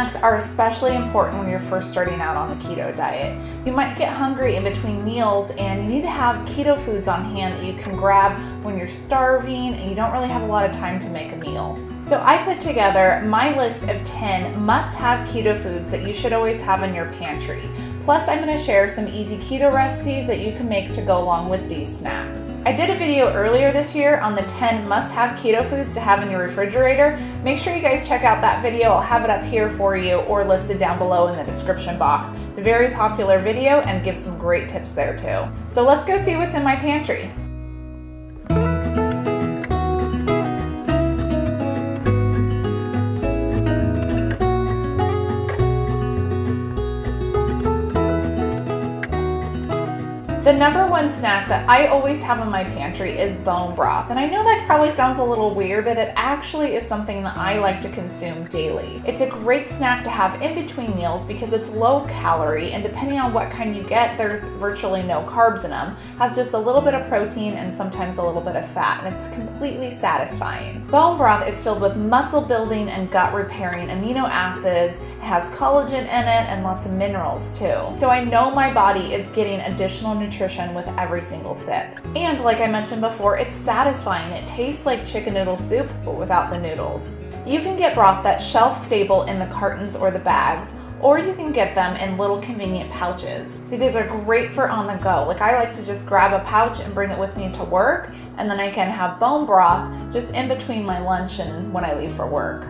snacks are especially important when you're first starting out on the keto diet. You might get hungry in between meals and you need to have keto foods on hand that you can grab when you're starving and you don't really have a lot of time to make a meal. So I put together my list of 10 must-have keto foods that you should always have in your pantry. Plus, I'm going to share some easy keto recipes that you can make to go along with these snacks. I did a video earlier this year on the 10 must-have keto foods to have in your refrigerator. Make sure you guys check out that video. I'll have it up here for you or listed down below in the description box. It's a very popular video and gives some great tips there too. So let's go see what's in my pantry. The number one snack that I always have in my pantry is bone broth. And I know that probably sounds a little weird, but it actually is something that I like to consume daily. It's a great snack to have in between meals because it's low calorie, and depending on what kind you get, there's virtually no carbs in them. It has just a little bit of protein and sometimes a little bit of fat, and it's completely satisfying. Bone broth is filled with muscle building and gut repairing amino acids. It has collagen in it and lots of minerals too. So I know my body is getting additional nutrition with every single sip. And like I mentioned before, it's satisfying. It tastes like chicken noodle soup, but without the noodles. You can get broth that's shelf stable in the cartons or the bags, or you can get them in little convenient pouches. See, these are great for on the go. Like I like to just grab a pouch and bring it with me to work, and then I can have bone broth just in between my lunch and when I leave for work.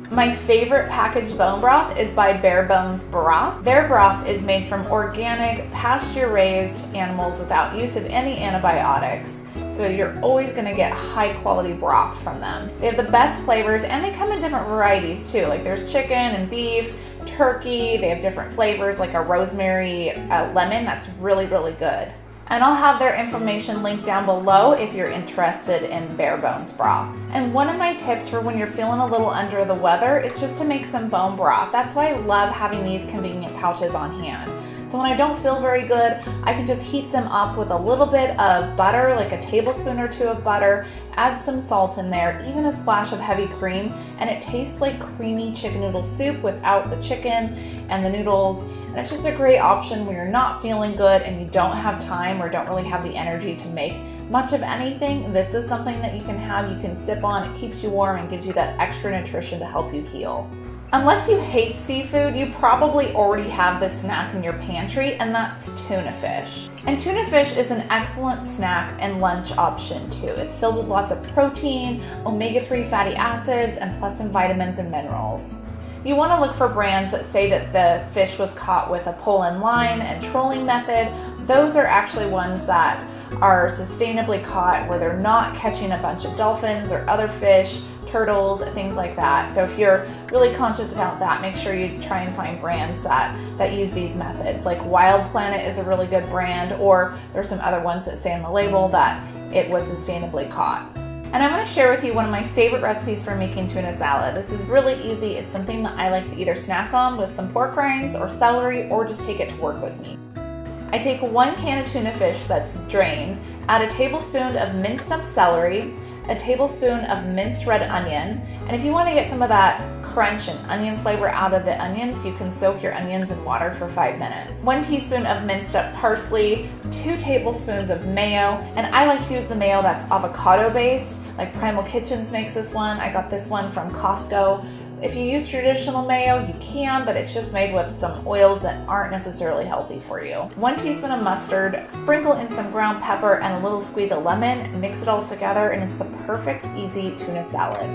My favorite packaged bone broth is by Bare Bones Broth. Their broth is made from organic, pasture-raised animals without use of any antibiotics. So you're always going to get high quality broth from them. They have the best flavors and they come in different varieties too. Like there's chicken and beef, turkey. They have different flavors like a rosemary lemon that's really, really good. And I'll have their information linked down below if you're interested in Bare Bones broth. And one of my tips for when you're feeling a little under the weather is just to make some bone broth. That's why I love having these convenient pouches on hand. So when I don't feel very good, I can just heat some up with a little bit of butter, like a tablespoon or two of butter, add some salt in there, even a splash of heavy cream, and it tastes like creamy chicken noodle soup without the chicken and the noodles. And it's just a great option when you're not feeling good and you don't have time or don't really have the energy to make much of anything. This is something that you can have, you can sip on, it keeps you warm and gives you that extra nutrition to help you heal. Unless you hate seafood, you probably already have this snack in your pantry, and that's tuna fish. And tuna fish is an excellent snack and lunch option too. It's filled with lots of protein, omega-3 fatty acids, and plus some vitamins and minerals. You want to look for brands that say that the fish was caught with a pole and line and trolling method. Those are actually ones that are sustainably caught where they're not catching a bunch of dolphins or other fish, turtles, things like that. So if you're really conscious about that, make sure you try and find brands that use these methods. Like Wild Planet is a really good brand, or there's some other ones that say on the label that it was sustainably caught. And I'm going to share with you one of my favorite recipes for making tuna salad. This is really easy. It's something that I like to either snack on with some pork rinds or celery, or just take it to work with me. I take 1 can of tuna fish that's drained, add a tablespoon of minced up celery, a tablespoon of minced red onion, and if you want to get some of that crunch and onion flavor out of the onions, you can soak your onions in water for 5 minutes. 1 teaspoon of minced up parsley, 2 tablespoons of mayo, and I like to use the mayo that's avocado based, like Primal Kitchens makes this one. I got this one from Costco. If you use traditional mayo, you can, but it's just made with some oils that aren't necessarily healthy for you. 1 teaspoon of mustard, sprinkle in some ground pepper and a little squeeze of lemon, mix it all together, and it's the perfect, easy tuna salad.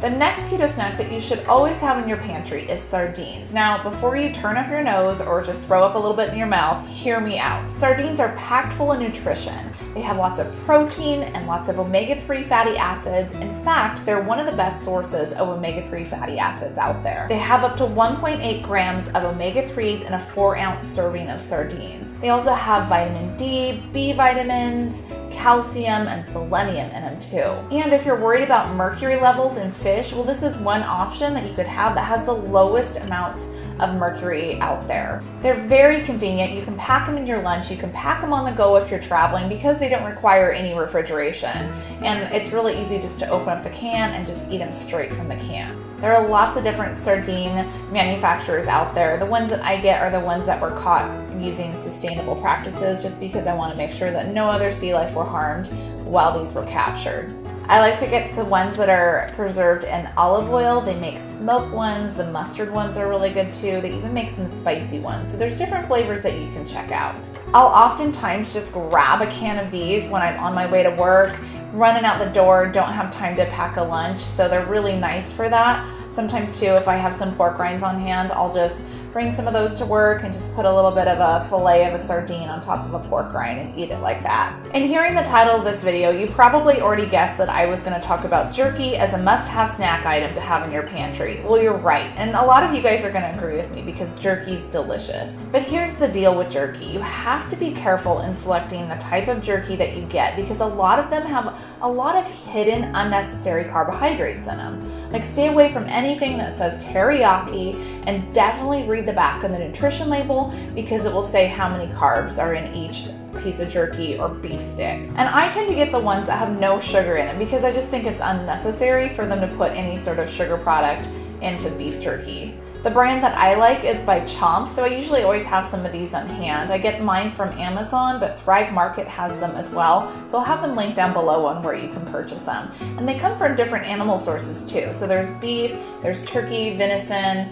The next keto snack that you should always have in your pantry is sardines. Now, before you turn up your nose or just throw up a little bit in your mouth, hear me out. Sardines are packed full of nutrition. They have lots of protein and lots of omega-3 fatty acids. In fact, they're one of the best sources of omega-3 fatty acids out there. They have up to 1.8 grams of omega-3s in a 4-ounce serving of sardines. They also have vitamin D, B vitamins, calcium, and selenium in them too. And if you're worried about mercury levels in fish, fish. Well, this is one option that you could have that has the lowest amounts of mercury out there. They're very convenient. You can pack them in your lunch. You can pack them on the go if you're traveling because they don't require any refrigeration. And it's really easy just to open up the can and just eat them straight from the can. There are lots of different sardine manufacturers out there. The ones that I get are the ones that were caught using sustainable practices, just because I want to make sure that no other sea life were harmed while these were captured. I like to get the ones that are preserved in olive oil. They make smoked ones. The mustard ones are really good too. They even make some spicy ones. So there's different flavors that you can check out. I'll oftentimes just grab a can of these when I'm on my way to work, running out the door, don't have time to pack a lunch. So they're really nice for that. Sometimes too, if I have some pork rinds on hand, I'll just bring some of those to work and just put a little bit of a fillet of a sardine on top of a pork rind and eat it like that. And hearing the title of this video, you probably already guessed that I was going to talk about jerky as a must-have snack item to have in your pantry. Well, you're right, and a lot of you guys are going to agree with me because jerky's delicious. But here's the deal with jerky. You have to be careful in selecting the type of jerky that you get because a lot of them have a lot of hidden unnecessary carbohydrates in them. Like, stay away from anything that says teriyaki, and definitely read the back of the nutrition label because it will say how many carbs are in each piece of jerky or beef stick. And I tend to get the ones that have no sugar in it because I just think it's unnecessary for them to put any sort of sugar product into beef jerky. The brand that I like is by Chomp, so I usually always have some of these on hand. I get mine from Amazon, but Thrive Market has them as well, so I'll have them linked down below on where you can purchase them. And they come from different animal sources too. So there's beef, there's turkey, venison,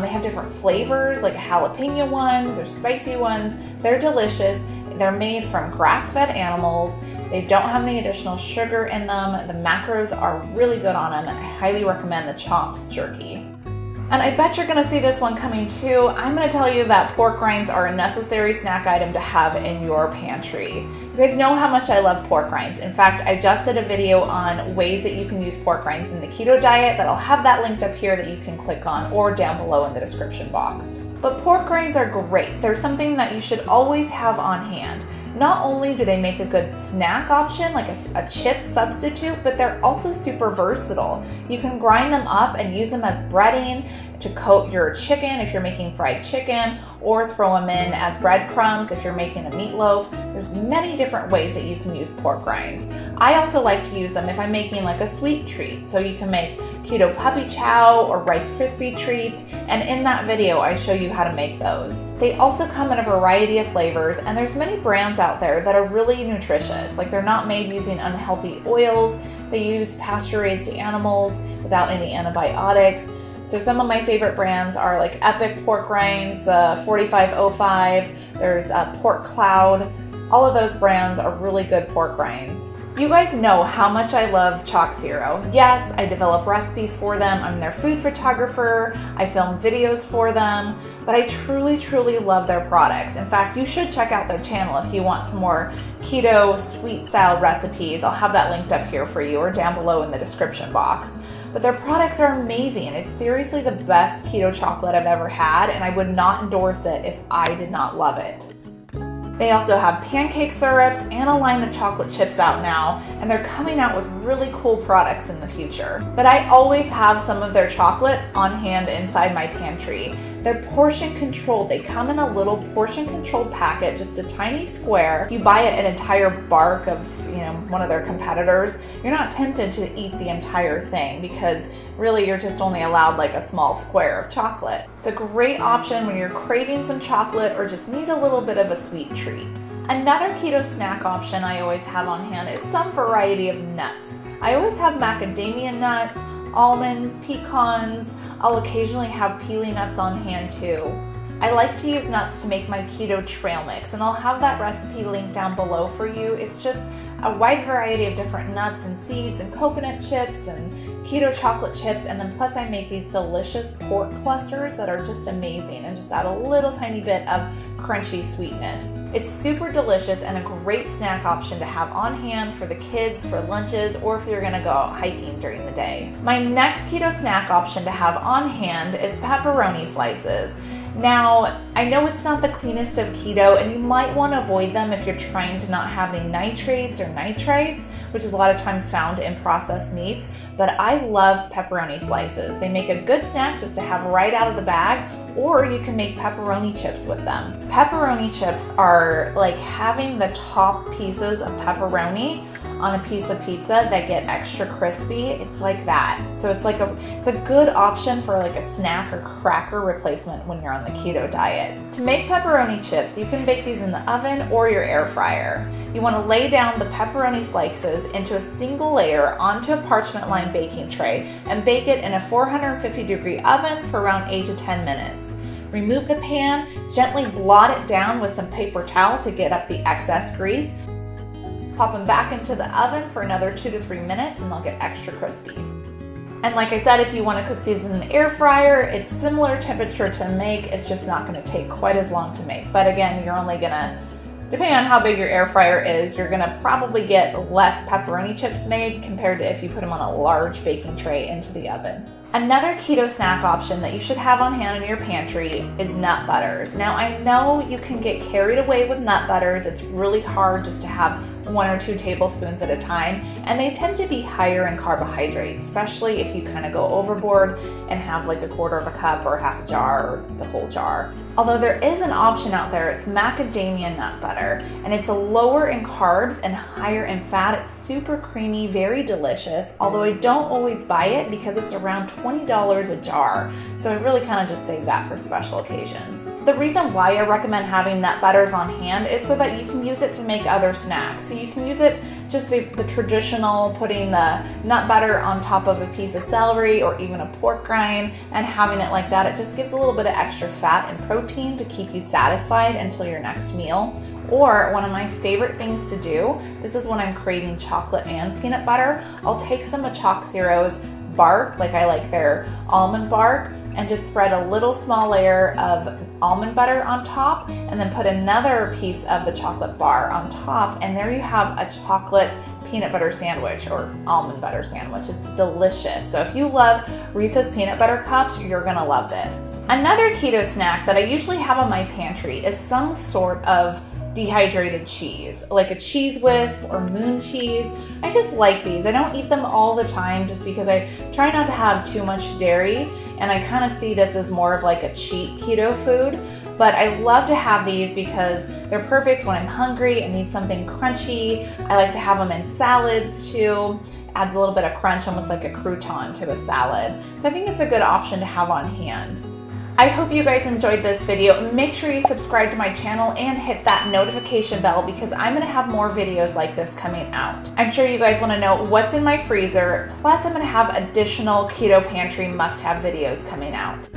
they have different flavors, like a jalapeno one, there's spicy ones. They're delicious. They're made from grass-fed animals. They don't have any additional sugar in them. The macros are really good on them, and I highly recommend the Chomp's jerky. And I bet you're gonna see this one coming too. I'm gonna tell you that pork rinds are a necessary snack item to have in your pantry. You guys know how much I love pork rinds. In fact, I just did a video on ways that you can use pork rinds in the keto diet that I'll have that linked up here that you can click on or down below in the description box. But pork rinds are great. They're something that you should always have on hand. Not only do they make a good snack option, like a chip substitute, but they're also super versatile. You can grind them up and use them as breading to coat your chicken if you're making fried chicken, or throw them in as breadcrumbs if you're making a meatloaf. There's many different ways that you can use pork rinds. I also like to use them if I'm making like a sweet treat. So you can make keto puppy chow or Rice Krispie treats, and in that video I show you how to make those. They also come in a variety of flavors, and there's many brands out there that are really nutritious. Like, they're not made using unhealthy oils. They use pasture-raised animals without any antibiotics. So some of my favorite brands are like Epic Pork Rinds, 4505, there's Pork Cloud. All of those brands are really good pork rinds. You guys know how much I love Chalk Zero. Yes, I develop recipes for them. I'm their food photographer. I film videos for them, but I truly, truly love their products. In fact, you should check out their channel if you want some more keto sweet style recipes. I'll have that linked up here for you or down below in the description box. But their products are amazing. It's seriously the best keto chocolate I've ever had, and I would not endorse it if I did not love it. They also have pancake syrups and a line of chocolate chips out now, and they're coming out with really cool products in the future. But I always have some of their chocolate on hand inside my pantry. They're portion controlled. They come in a little portion controlled packet, just a tiny square. If you buy an entire bark of, one of their competitors, you're not tempted to eat the entire thing because really you're just only allowed like a small square of chocolate. It's a great option when you're craving some chocolate or just need a little bit of a sweet treat. Another keto snack option I always have on hand is some variety of nuts. I always have macadamia nuts, almonds, pecans. I'll occasionally have pili nuts on hand too. I like to use nuts to make my keto trail mix, and I'll have that recipe linked down below for you. It's just a wide variety of different nuts and seeds and coconut chips and keto chocolate chips, and then plus I make these delicious pork clusters that are just amazing and just add a little tiny bit of crunchy sweetness. It's super delicious and a great snack option to have on hand for the kids, for lunches, or if you're gonna go out hiking during the day. My next keto snack option to have on hand is pepperoni slices. Now, I know it's not the cleanest of keto, and you might want to avoid them if you're trying to not have any nitrates or nitrites, which is a lot of times found in processed meats, but I love pepperoni slices. They make a good snack just to have right out of the bag, or you can make pepperoni chips with them. Pepperoni chips are like having the top pieces of pepperoni on a piece of pizza that get extra crispy. It's like that. So it's a good option for like a snack or cracker replacement when you're on the keto diet. To make pepperoni chips, you can bake these in the oven or your air fryer. You want to lay down the pepperoni slices into a single layer onto a parchment lined baking tray and bake it in a 450-degree oven for around 8 to 10 minutes. Remove the pan, gently blot it down with some paper towel to get up the excess grease. Pop them back into the oven for another 2 to 3 minutes and they'll get extra crispy. And like I said, if you want to cook these in the air fryer, it's similar temperature to make, it's just not going to take quite as long to make. But again, you're only going to, depending on how big your air fryer is, you're going to probably get less pepperoni chips made compared to if you put them on a large baking tray into the oven. Another keto snack option that you should have on hand in your pantry is nut butters. Now I know you can get carried away with nut butters. It's really hard just to have 1 or 2 tablespoons at a time, and they tend to be higher in carbohydrates, especially if you kind of go overboard and have like 1/4 of a cup or half a jar or the whole jar. Although there is an option out there, it's macadamia nut butter, and it's lower in carbs and higher in fat. It's super creamy, very delicious, although I don't always buy it because it's around $20 a jar. So I really kind of just save that for special occasions. The reason why I recommend having nut butters on hand is so that you can use it to make other snacks. So you can use it just the traditional, putting the nut butter on top of a piece of celery or even a pork rind and having it like that. It just gives a little bit of extra fat and protein to keep you satisfied until your next meal. Or one of my favorite things to do, this is when I'm craving chocolate and peanut butter, I'll take some of Chalk Zero's bark, like I like their almond bark, and just spread a little small layer of almond butter on top and then put another piece of the chocolate bar on top, and there you have a chocolate peanut butter sandwich or almond butter sandwich. It's delicious. So if you love Reese's peanut butter cups, you're gonna love this. Another keto snack that I usually have in my pantry is some sort of dehydrated cheese, like a cheese wisp or moon cheese. I just like these. I don't eat them all the time just because I try not to have too much dairy, and I kind of see this as more of like a cheat keto food. But I love to have these because they're perfect when I'm hungry and need something crunchy. I like to have them in salads too. Adds a little bit of crunch, almost like a crouton to a salad. So I think it's a good option to have on hand. I hope you guys enjoyed this video. Make sure you subscribe to my channel and hit that notification bell because I'm gonna have more videos like this coming out. I'm sure you guys wanna know what's in my freezer, plus I'm gonna have additional keto pantry must-have videos coming out.